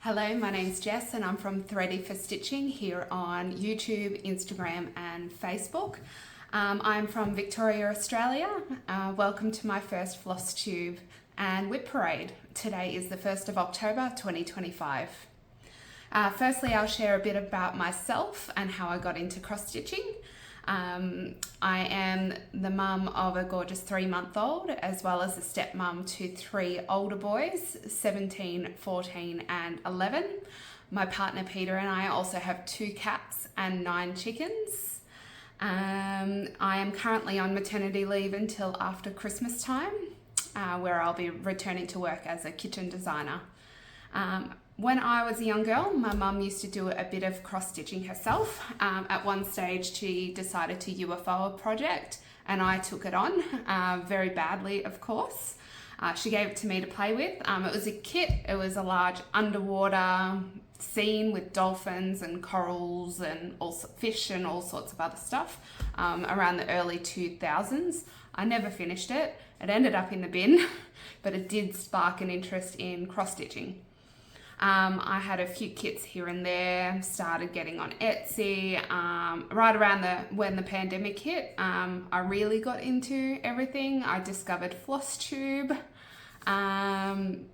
Hello, my name's Jess and I'm from Thready for Stitching here on YouTube, Instagram and Facebook. I'm from Victoria, Australia. Welcome to my first Flosstube and WIP Parade. Today is the 1st of October 2025. Firstly, I'll share a bit about myself and how I got into cross stitching. I am the mum of a gorgeous 3-month-old as well as a stepmom to 3 older boys, 17, 14 and 11. My partner Peter and I also have 2 cats and 9 chickens. I am currently on maternity leave until after Christmas time, where I'll be returning to work as a kitchen designer. When I was a young girl, my mum used to do a bit of cross stitching herself. At one stage, she decided to UFO a project and I took it on, very badly, of course. She gave it to me to play with. It was a kit. It was a large underwater scene with dolphins and corals and also fish and all sorts of other stuff around the early 2000s. I never finished it. It ended up in the bin, but it did spark an interest in cross stitching. I had a few kits here and there, started getting on Etsy. Right around when the pandemic hit, I really got into everything. I discovered Flosstube, and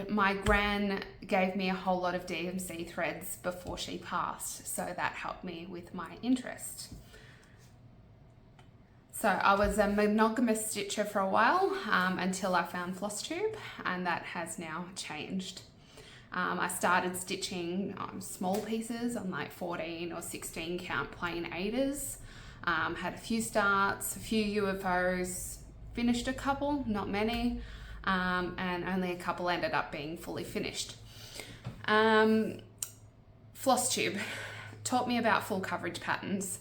my gran gave me a whole lot of DMC threads before she passed, so that helped me with my interest. So I was a monogamous stitcher for a while until I found Flosstube, and that has now changed. I started stitching small pieces on like 14 or 16 count plain 8ers, had a few starts, a few UFOs, finished a couple, not many, and only a couple ended up being fully finished. Flosstube taught me about full coverage patterns,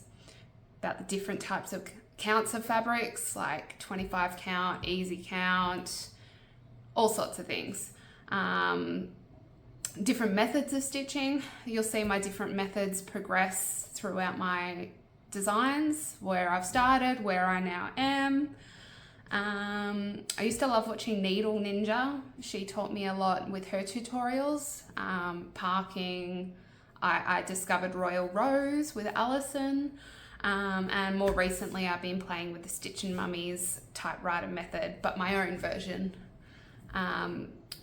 about the different types of counts of fabrics like 25 count, easy count, all sorts of things. Different methods of stitching. You'll see my different methods progress throughout my designs, where I've started, where I now am. I used to love watching Needle Ninja. She taught me a lot with her tutorials. Parking. I discovered Royal Rose with Alison. And more recently I've been playing with the Stitch and Mummies typewriter method, but my own version.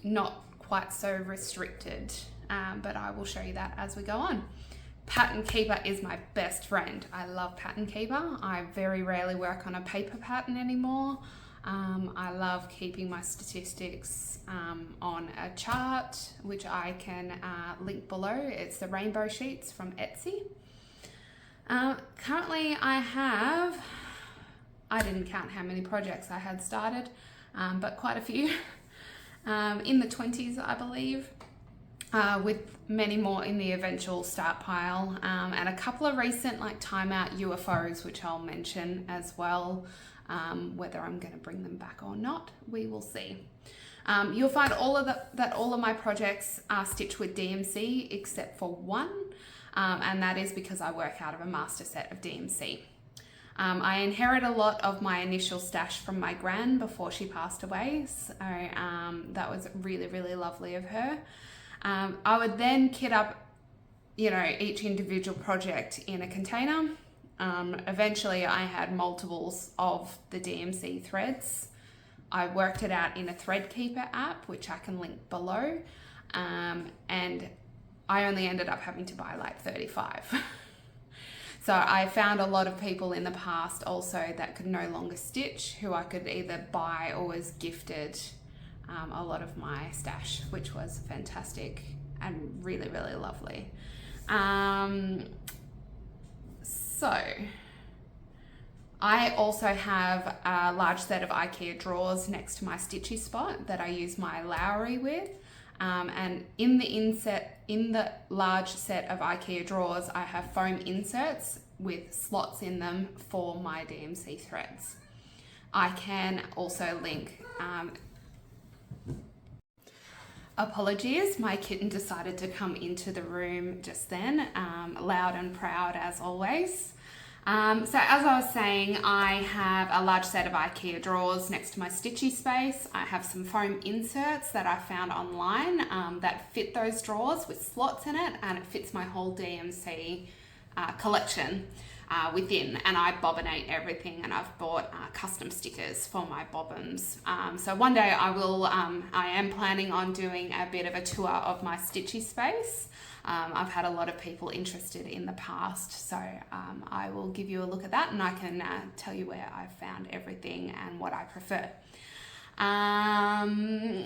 Not quite so restricted, but I will show you that as we go on. Pattern Keeper is my best friend. I love Pattern Keeper. I very rarely work on a paper pattern anymore. I love keeping my statistics on a chart, which I can link below. It's the rainbow sheets from Etsy. Currently I didn't count how many projects I had started, but quite a few, in the 20s, I believe, with many more in the eventual start pile, and a couple of recent like timeout UFOs, which I'll mention as well. Whether I'm going to bring them back or not, we will see. You'll find that all of my projects are stitched with DMC except for one. And that is because I work out of a master set of DMC. I inherit a lot of my initial stash from my gran before she passed away, so that was really, really lovely of her. I would then kit up, each individual project in a container. Eventually I had multiples of the DMC threads. I worked it out in a Thread Keeper app, which I can link below, and I only ended up having to buy like 35. So I found a lot of people in the past also that could no longer stitch, who I could either buy or was gifted a lot of my stash, which was fantastic and really, really lovely. So I also have a large set of IKEA drawers next to my stitchy spot that I use my Lowry with. And in the large set of IKEA drawers, I have foam inserts with slots in them for my DMC threads. I can also link, apologies, my kitten decided to come into the room just then, loud and proud as always. So as I was saying, I have a large set of IKEA drawers next to my stitchy space. I have some foam inserts that I found online that fit those drawers with slots in it, and it fits my whole DMC collection within, and I bobbinate everything, and I've bought custom stickers for my bobbins. So one day I am planning on doing a bit of a tour of my stitchy space. I've had a lot of people interested in the past, so I will give you a look at that, and I can tell you where I've found everything and what I prefer. Now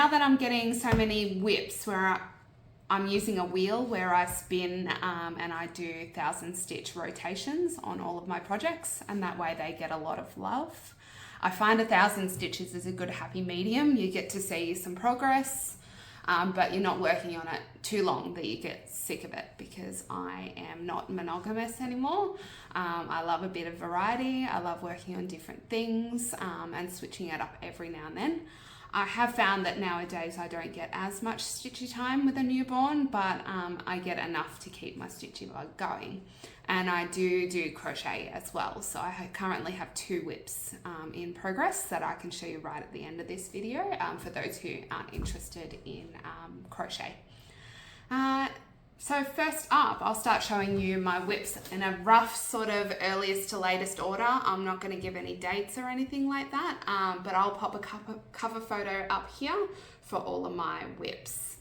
that I'm getting so many whips where I'm using a wheel where I spin and I do 1,000 stitch rotations on all of my projects, and that way they get a lot of love. I find 1,000 stitches is a good happy medium. You get to see some progress, but you're not working on it too long that you get sick of it, because I am not monogamous anymore. I love a bit of variety. I love working on different things and switching it up every now and then. I have found that nowadays I don't get as much stitchy time with a newborn, but I get enough to keep my stitchy bug going. And I do crochet as well. So I currently have 2 whips in progress that I can show you right at the end of this video for those who aren't interested in crochet. So first up, I'll start showing you my whips in a rough sort of earliest to latest order. I'm not going to give any dates or anything like that, but I'll pop a cover photo up here for all of my whips.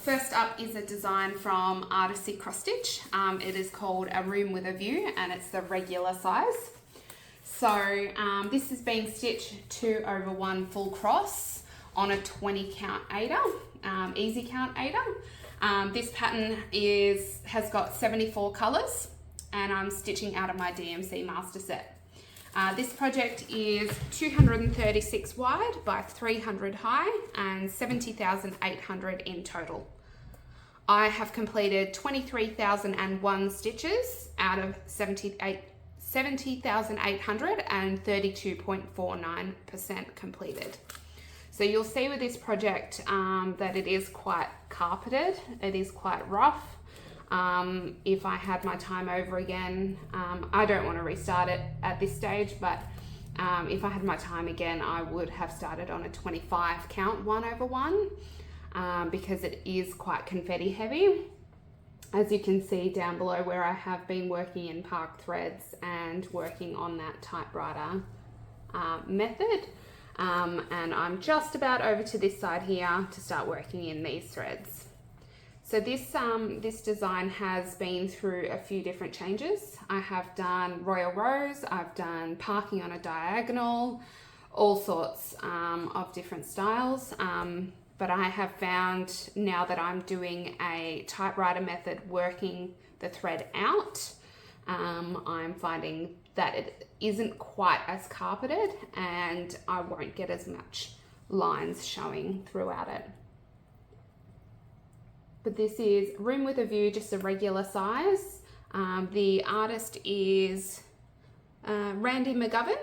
First up is a design from Artecy Cross. It is called A Room with a View, and it's the regular size. So this is being stitched 2/1 full cross on a 20 count aider, easy count aider. This pattern has got 74 colors, and I'm stitching out of my DMC master set. This project is 236 wide by 300 high and 70,800 in total. I have completed 23,001 stitches out of 70,800 and 32.49% completed. So you'll see with this project that it is quite carpeted, it is quite rough. If I had my time over again, I don't want to restart it at this stage, but if I had my time again, I would have started on a 25 count 1/1 because it is quite confetti heavy. As you can see down below where I have been working in park threads and working on that typewriter method. And I'm just about over to this side here to start working in these threads. So this design has been through a few different changes. I have done royal rows, I've done parking on a diagonal, all sorts of different styles. But I have found now that I'm doing a typewriter method working the thread out, I'm finding that it isn't quite as carpeted and I won't get as much lines showing throughout it. But this is Room with a View, just a regular size. The artist is Randy McGovern.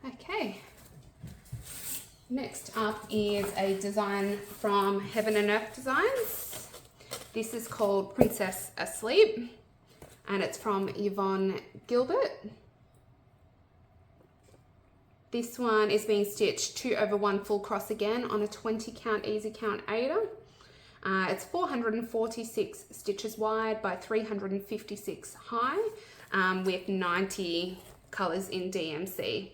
Okay. Next up is a design from Heaven and Earth Designs. This is called Princess Asleep, and it's from Yvonne Gilbert. This one is being stitched 2/1 full cross again on a 20 count easy count aider. It's 446 stitches wide by 356 high with 90 colors in DMC.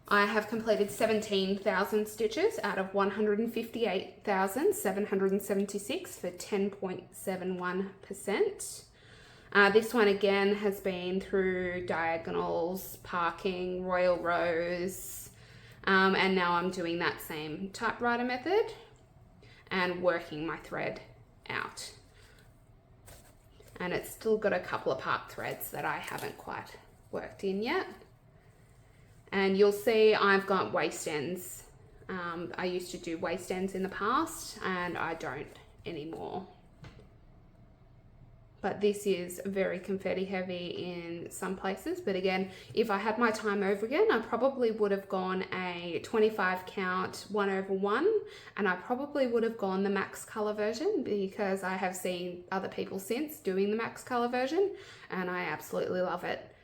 I have completed 17,000 stitches out of 158,776 for 10.71%. This one again has been through diagonals, parking, royal rows, and now I'm doing that same typewriter method and working my thread out. And it's still got a couple of park threads that I haven't quite worked in yet. And you'll see I've got waist ends. I used to do waist ends in the past and I don't anymore. but this is very confetti heavy in some places. But again, if I had my time over again, I probably would have gone a 25 count 1/1, and I probably would have gone the max color version, because I have seen other people since doing the max color version and I absolutely love it.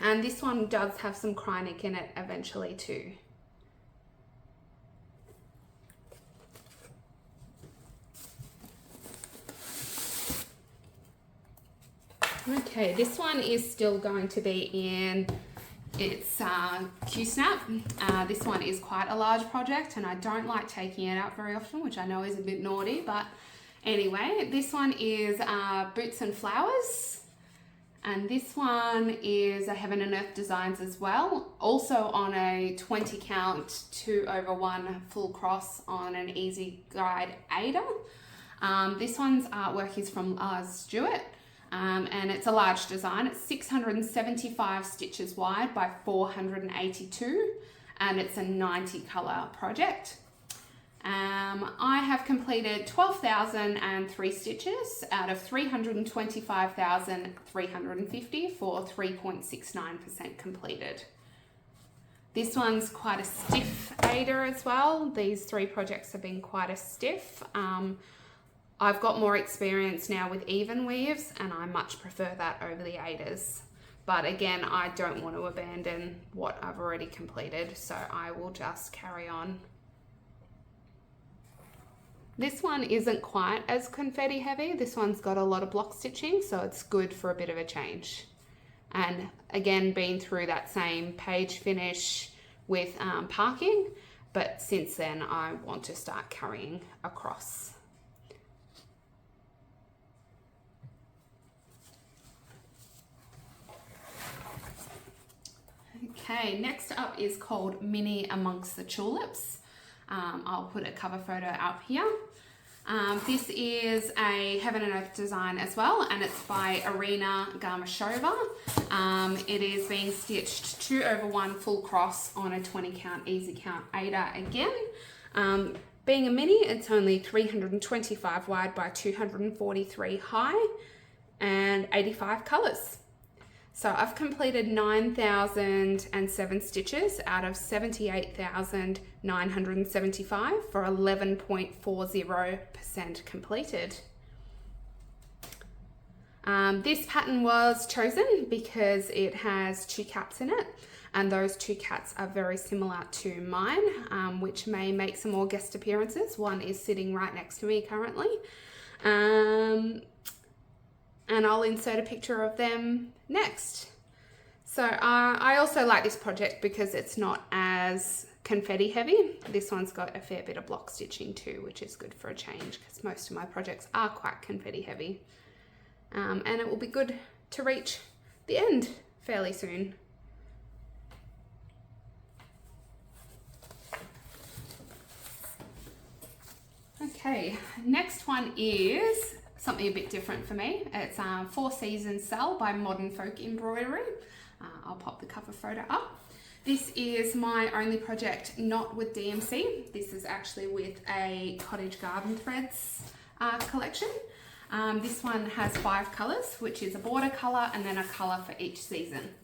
And this one does have some Krynic in it eventually too. Okay, this one is still going to be in its Q-snap. This one is quite a large project and I don't like taking it out very often, which I know is a bit naughty, but anyway, this one is Boots and Flowers. And this one is a Heaven and Earth Designs as well, also on a 20 count 2/1 full cross on an Easy Guide Ada. This one's artwork is from Lars Stewart. And it's a large design. It's 675 stitches wide by 482, and it's a 90 color project. I have completed 12,003 stitches out of 325,350 for 3.69% completed. This one's quite a stiff Ada as well. These three projects have been quite a stiff. I've got more experience now with even weaves and I much prefer that over the Adas. But again, I don't want to abandon what I've already completed, so I will just carry on. This one isn't quite as confetti heavy. This one's got a lot of block stitching, so it's good for a bit of a change. And again, been through that same page finish with parking, but since then I want to start carrying across. Okay, next up is called Mini Amongst the Tulips. I'll put a cover photo up here. This is a Heaven and Earth design as well, and it's by Irina Garmashova. It is being stitched 2/1 full cross on a 20 count Easy Count Ada again. Being a mini, it's only 325 wide by 243 high and 85 colors. So I've completed 9,007 stitches out of 78,975 for 11.40% completed. This pattern was chosen because it has 2 caps in it, and those 2 cats are very similar to mine, which may make some more guest appearances. One is sitting right next to me currently. And I'll insert a picture of them next. So I also like this project because it's not as confetti heavy. This one's got a fair bit of block stitching too, which is good for a change because most of my projects are quite confetti heavy. And it will be good to reach the end fairly soon. Okay, next one is something a bit different for me. It's For Seasons SAL by Modern Folk Embroidery. I'll pop the cover photo up. This is my only project not with DMC. This is actually with a Cottage Garden Threads collection. This one has 5 colours, which is a border colour and then a colour for each season.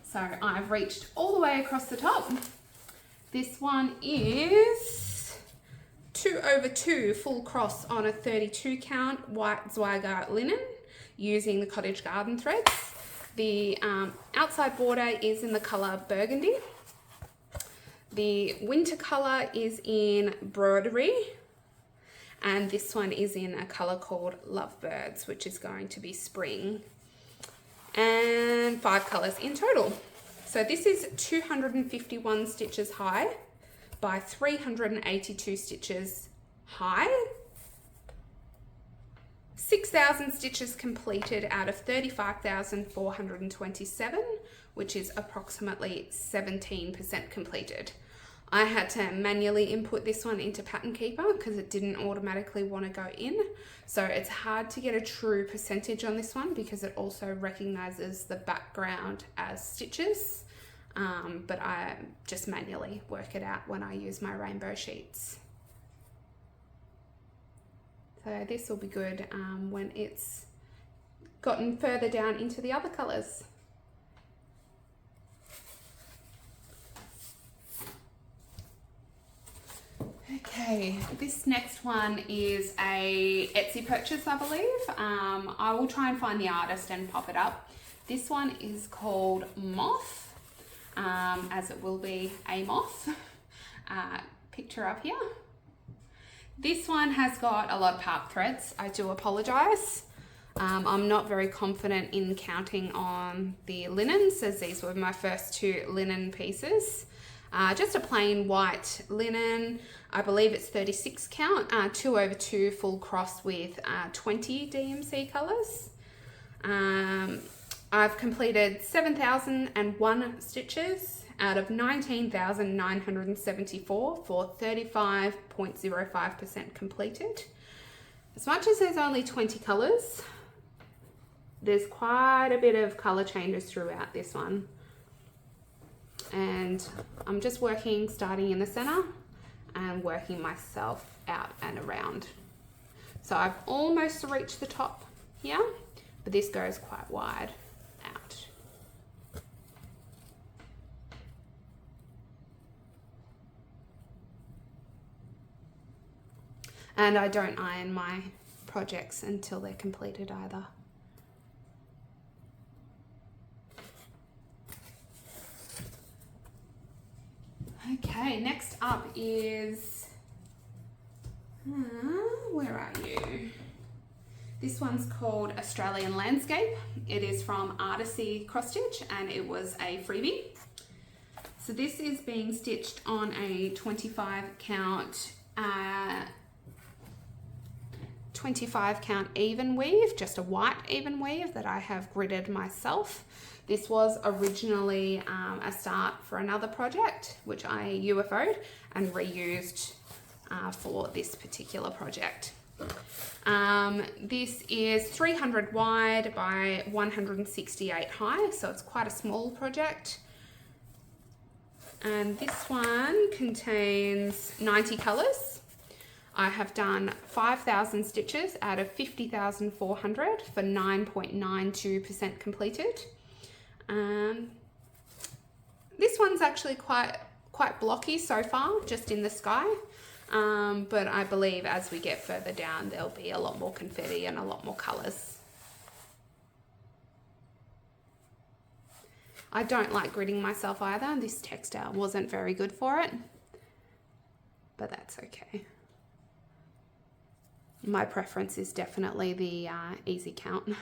So I've reached all the way across the top. This one is 2/2 full cross on a 32 count white Zweigart linen using the Cottage Garden Threads. The outside border is in the colour Burgundy. The winter colour is in Broderie, and this one is in a colour called Lovebirds, which is going to be spring, and 5 colours in total. So this is 251 stitches high by 382 stitches high. 6,000 stitches completed out of 35,427, which is approximately 17% completed. I had to manually input this one into Pattern Keeper because it didn't automatically want to go in. So it's hard to get a true percentage on this one because it also recognizes the background as stitches. But I just manually work it out when I use my rainbow sheets. So this will be good when it's gotten further down into the other colours. Okay, this next one is a Etsy purchase, I believe. I will try and find the artist and pop it up. This one is called Moth, as it will be a moth. Picture up here. This one has got a lot of part threads. I do apologise. I'm not very confident in counting on the linens, as these were my first two linen pieces. Just a plain white linen. I believe it's 36 count, 2/2 full cross with 20 DMC colours. I've completed 7,001 stitches out of 19,974 for 35.05% completed. As much as there's only 20 colours, there's quite a bit of colour changes throughout this one. And I'm just working, starting in the center and working myself out and around. So I've almost reached the top here, but this goes quite wide out. And I don't iron my projects until they're completed either. Okay, next up is, where are you? This one's called Australian Landscape. It is from Artecy Cross and it was a freebie. So this is being stitched on a 25 count even weave, just a white even weave that I have gridded myself. This was originally a start for another project, which I UFO'd and reused for this particular project. This is 300 wide by 168 high, so it's quite a small project. And this one contains 90 colours. I have done 5,000 stitches out of 50,400 for 9.92% completed. This one's actually quite blocky so far, just in the sky. But I believe as we get further down, there'll be a lot more confetti and a lot more colours. I don't like gridding myself either. This textile wasn't very good for it, but that's okay. My preference is definitely the easy count.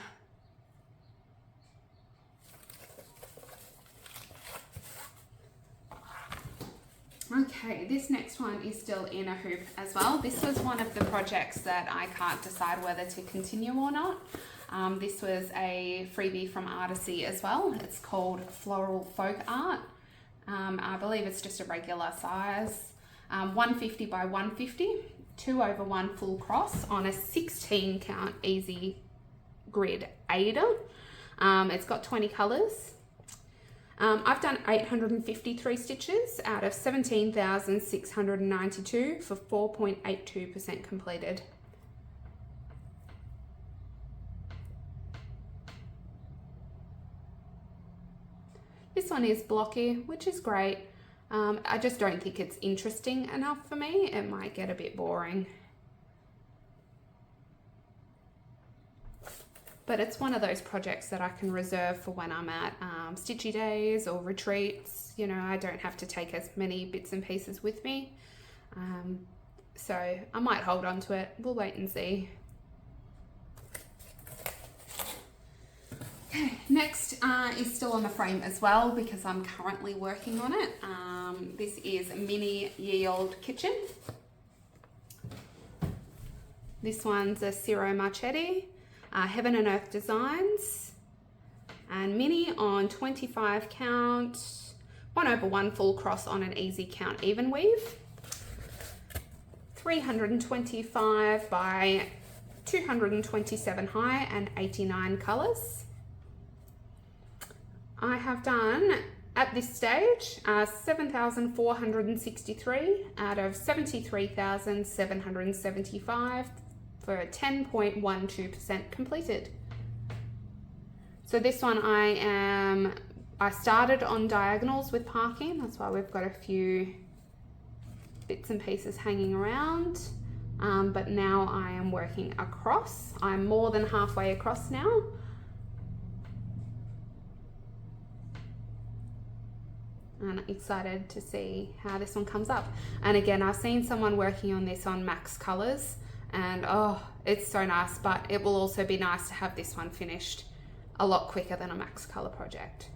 Okay, this next one is still in a hoop as well. This was one of the projects that I can't decide whether to continue or not. This was a freebie from Artecy as well. It's called Floral Folk Art. I believe it's just a regular size. 150 by 150, 2/1 full cross on a 16 count easy grid Ada. It's got 20 colours. I've done 853 stitches out of 17,692 for 4.82% completed. This one is blocky, which is great. I just don't think it's interesting enough for me. It might get a bit boring. But it's one of those projects that I can reserve for when I'm at stitchy days or retreats. You know, I don't have to take as many bits and pieces with me. So I might hold on to it. We'll wait and see. Okay, next is still on the frame as well because I'm currently working on it. This is Mini Yield Kitchen. This one's a Ciro Marchetti. Heaven and Earth Designs, and Mini on 25 count, 1/1 full cross on an easy count even weave, 325 by 227 high and 89 colours. I have done at this stage 7,463 out of 73,775 for 10.12% completed. So this one I started on diagonals with parking, that's why we've got a few bits and pieces hanging around, but now I am working across. I'm more than halfway across now. And excited to see how this one comes up. And again, I've seen someone working on this on max colors, and oh, it's so nice, but it will also be nice to have this one finished a lot quicker than a max color project.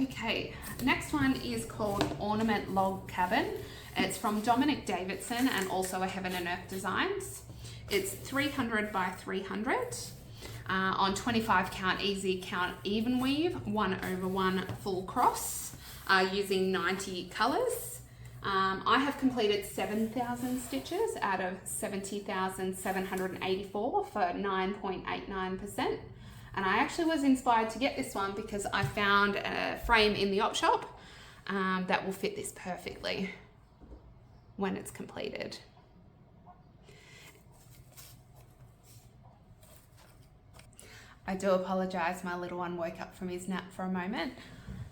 Okay, next one is called Ornament Log Cabin. It's from Dominic Davidson and also a Heaven and Earth Designs. It's 300 by 300 on 25 count easy count even weave, 1/1 full cross, using 90 colors. I have completed 7,000 stitches out of 70,784 for 9.89%. And I actually was inspired to get this one because I found a frame in the op shop that will fit this perfectly when it's completed. I do apologize, my little one woke up from his nap for a moment.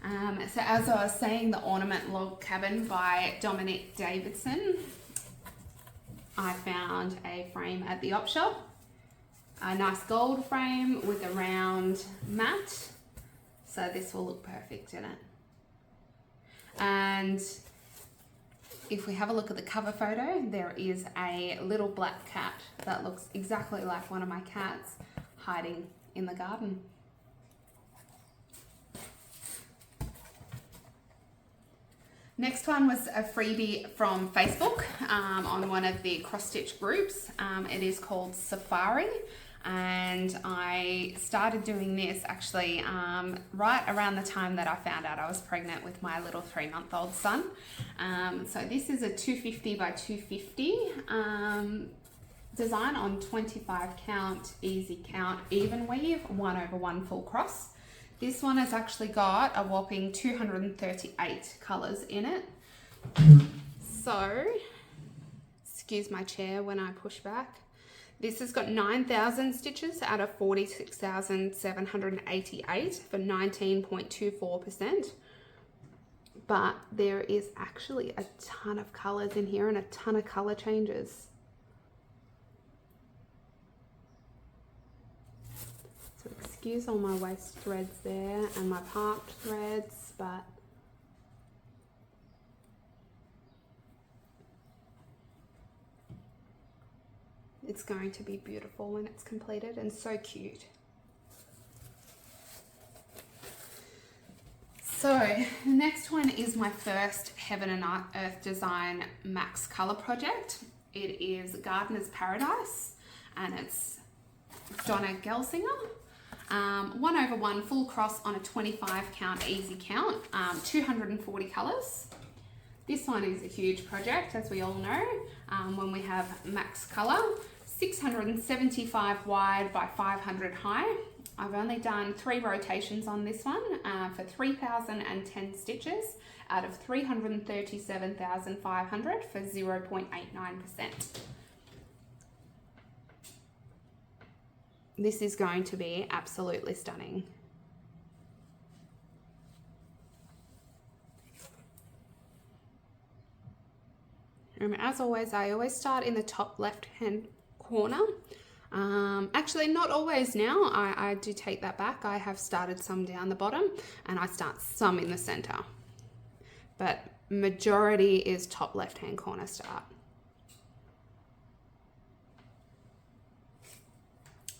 So as I was saying, the Ornament Log Cabin by Dominic Davidson, I found a frame at the op shop. A nice gold frame with a round mat, so this will look perfect in it. And if we have a look at the cover photo, there is a little black cat that looks exactly like one of my cats hiding in the garden. Next one was a freebie from Facebook on one of the cross stitch groups. It is called Safari. And I started doing this actually right around the time that I found out I was pregnant with my little 3-month-old son. So this is a 250 by 250 design on 25 count easy count even weave, 1/1 full cross. This one has actually got a whopping 238 colors in it. So, excuse my chair when I push back. This has got 9,000 stitches out of 46,788 for 19.24%. But there is actually a ton of colors in here and a ton of color changes. So excuse all my waste threads there and my parked threads, but it's going to be beautiful when it's completed and so cute. So the next one is my first Heaven and Earth Design Max Color project. It is Gardener's Paradise and it's Donna Gelsinger. 1/1 full cross on a 25 count easy count, 240 colors. This one is a huge project, as we all know, when we have max color. 675 wide by 500 high. I've only done 3 rotations on this one for 3,010 stitches out of 337,500 for 0.89%. This is going to be absolutely stunning. And as always, I always start in the top left-hand corner. Actually, not always now. I do take that back. I have started some down the bottom and I start some in the center. But majority is top left-hand corner start.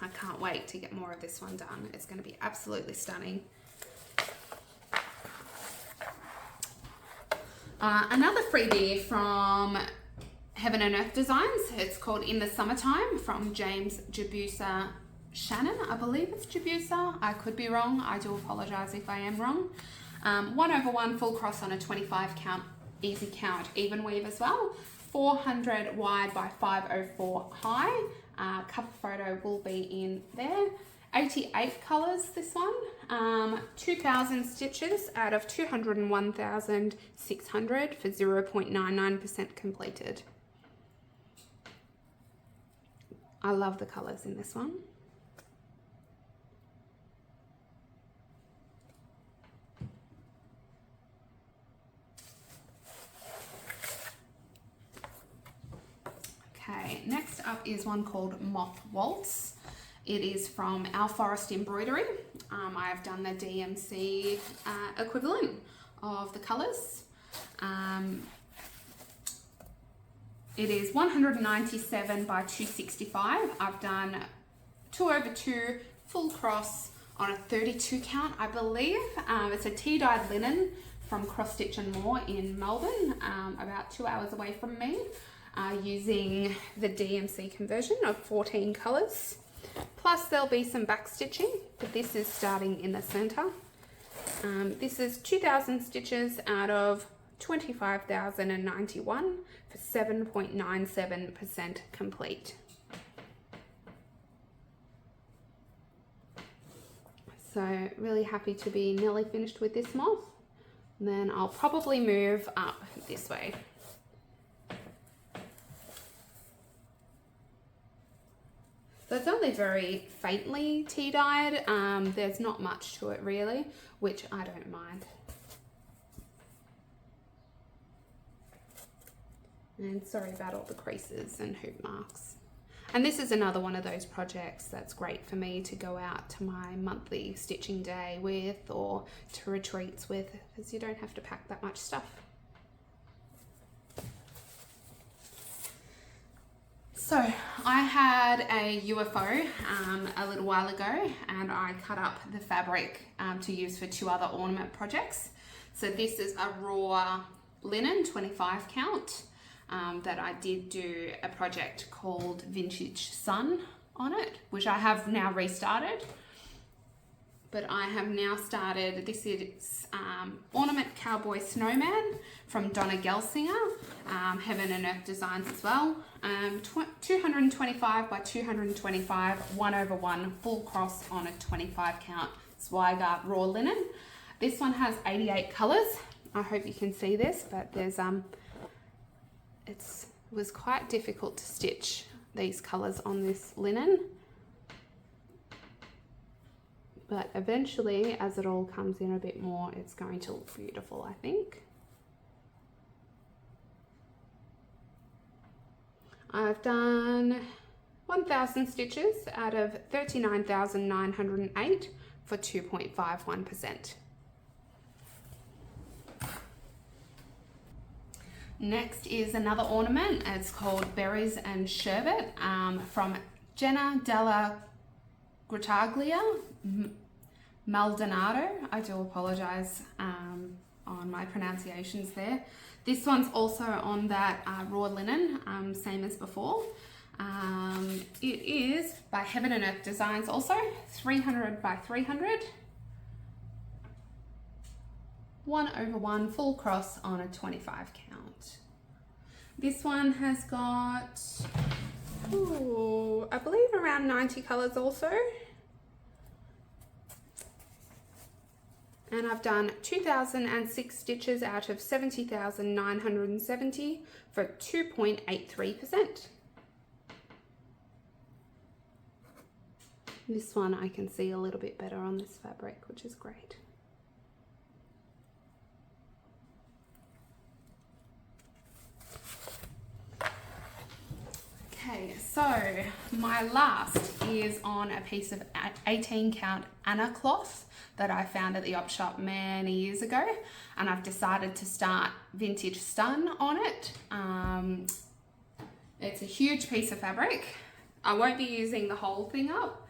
I can't wait to get more of this one done. It's going to be absolutely stunning. Another freebie from Heaven and Earth Designs. It's called In the Summertime from James Jabusa Shannon. I believe it's Jabusa. I could be wrong. I do apologize if I am wrong. 1/1 full cross on a 25 count easy count even weave as well. 400 wide by 504 high. Cover photo will be in there. 88 colors this one. 2,000 stitches out of 201,600 for 0.99% completed. I love the colours in this one. Okay, next up is one called Moth Waltz. It is from our Forest Embroidery. I've done the DMC equivalent of the colours. It is 197 by 265. I've done 2/2 full cross on a 32 count, I believe. It's a tea-dyed linen from Cross Stitch and More in Melbourne, about 2 hours away from me, using the DMC conversion of 14 colours. Plus there'll be some back stitching, but this is starting in the centre. This is 2,000 stitches out of 25,091 for 7.97% complete. So really happy to be nearly finished with this moth. And then I'll probably move up this way. So it's only very faintly tea-dyed. There's not much to it really, which I don't mind. And sorry about all the creases and hoop marks. And this is another one of those projects that's great for me to go out to my monthly stitching day with, or to retreats with, because you don't have to pack that much stuff. So I had a UFO a little while ago, and I cut up the fabric to use for 2 other ornament projects. So this is a raw linen 25 count that I did do a project called Vintage Sun on it, which I have now restarted. But I have now started, this is Ornament Cowboy Snowman from Donna Gelsinger, Heaven and Earth Designs as well. 225 by 225, 1/1 full cross on a 25 count Zweigart raw linen. This one has 88 colours. I hope you can see this, but there's it was quite difficult to stitch these colours on this linen. But eventually, as it all comes in a bit more, it's going to look beautiful, I think. I've done 1,000 stitches out of 39,908 for 2.51%. Next is another ornament. It's called Berries and Sherbet from Jenna Della Grottaglia Maldonado. I do apologise on my pronunciations there. This one's also on that raw linen, same as before. It is by Heaven and Earth Designs also, 300 by 300. 1/1 full cross on a 25 count. This one has got, I believe around 90 colours also. And I've done 2,006 stitches out of 70,970 for 2.83%. This one I can see a little bit better on this fabric, which is great. Okay, so my last is on a piece of 18 count Anna cloth that I found at the op shop many years ago, and I've decided to start Vintage Sun on it. It's a huge piece of fabric. I won't be using the whole thing up,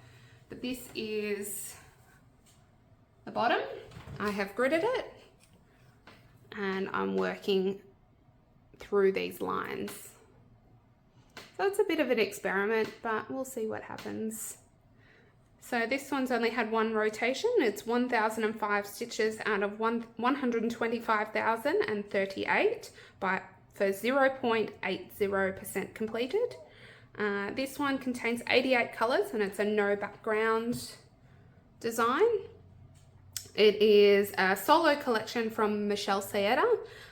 but this is the bottom. I have gridded it and I'm working through these lines. So it's a bit of an experiment, but we'll see what happens. So this one's only had one rotation. It's 1,005 stitches out of 125,038 for 0.80% completed. This one contains 88 colours and it's a no background design. It is a solo collection from Michelle Saeta,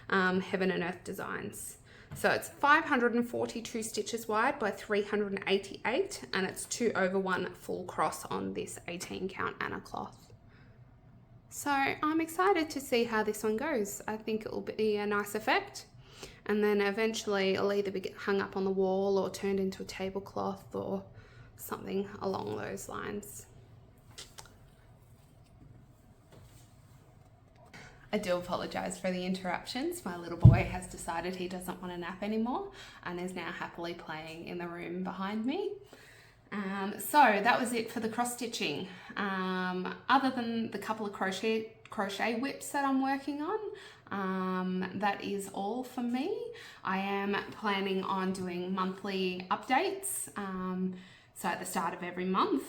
Heaven and Earth Designs. So it's 542 stitches wide by 388, and it's 2/1 full cross on this 18 count Anna cloth. So I'm excited to see how this one goes. I think it will be a nice effect, and then eventually it'll either be hung up on the wall or turned into a tablecloth or something along those lines. I do apologise for the interruptions. My little boy has decided he doesn't want to nap anymore and is now happily playing in the room behind me. So that was it for the cross stitching. Other than the couple of crochet whips that I'm working on, that is all for me. I am planning on doing monthly updates, so at the start of every month.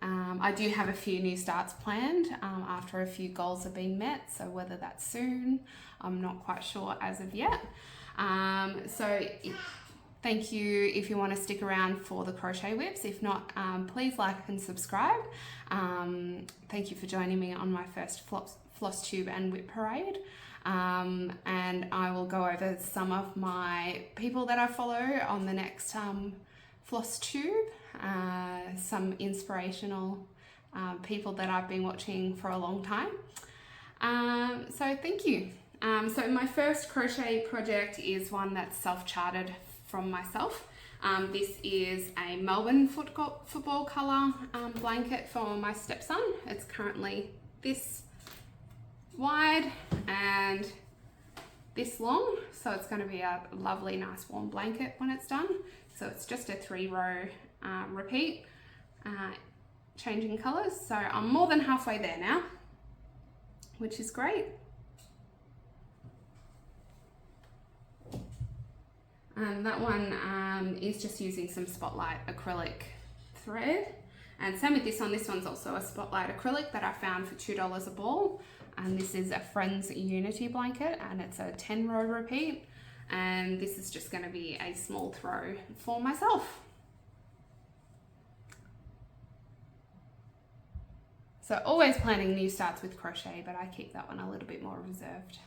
I do have a few new starts planned after a few goals have been met, so whether that's soon, I'm not quite sure as of yet. Thank you if you want to stick around for the crochet whips. If not, please like and subscribe. Thank you for joining me on my first Flosstube and WIP Parade. And I will go over some of my people that I follow on the next Flosstube. Some inspirational people that I've been watching for a long time. So thank you. So my first crochet project is one that's self-charted from myself. This is a Melbourne football colour blanket for my stepson. It's currently this wide and this long, so it's going to be a lovely nice warm blanket when it's done. So it's just a 3-row repeat, changing colours. So I'm more than halfway there now, which is great. And that one is just using some Spotlight acrylic thread. And same with this one. This one's also a Spotlight acrylic that I found for $2 a ball. And this is a Friends Unity blanket, and it's a 10-row repeat. And this is just going to be a small throw for myself. So always planning new starts with crochet, but I keep that one a little bit more reserved.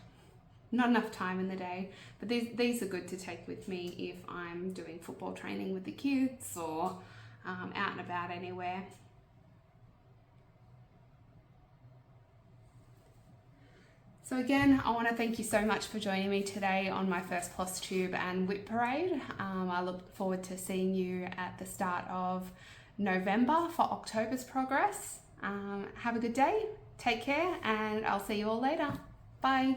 Not enough time in the day, but these are good to take with me if I'm doing football training with the kids or out and about anywhere. So again, I want to thank you so much for joining me today on my first Flosstube and WIP Parade. I look forward to seeing you at the start of November for October's progress. Have a good day, take care, and I'll see you all later. Bye.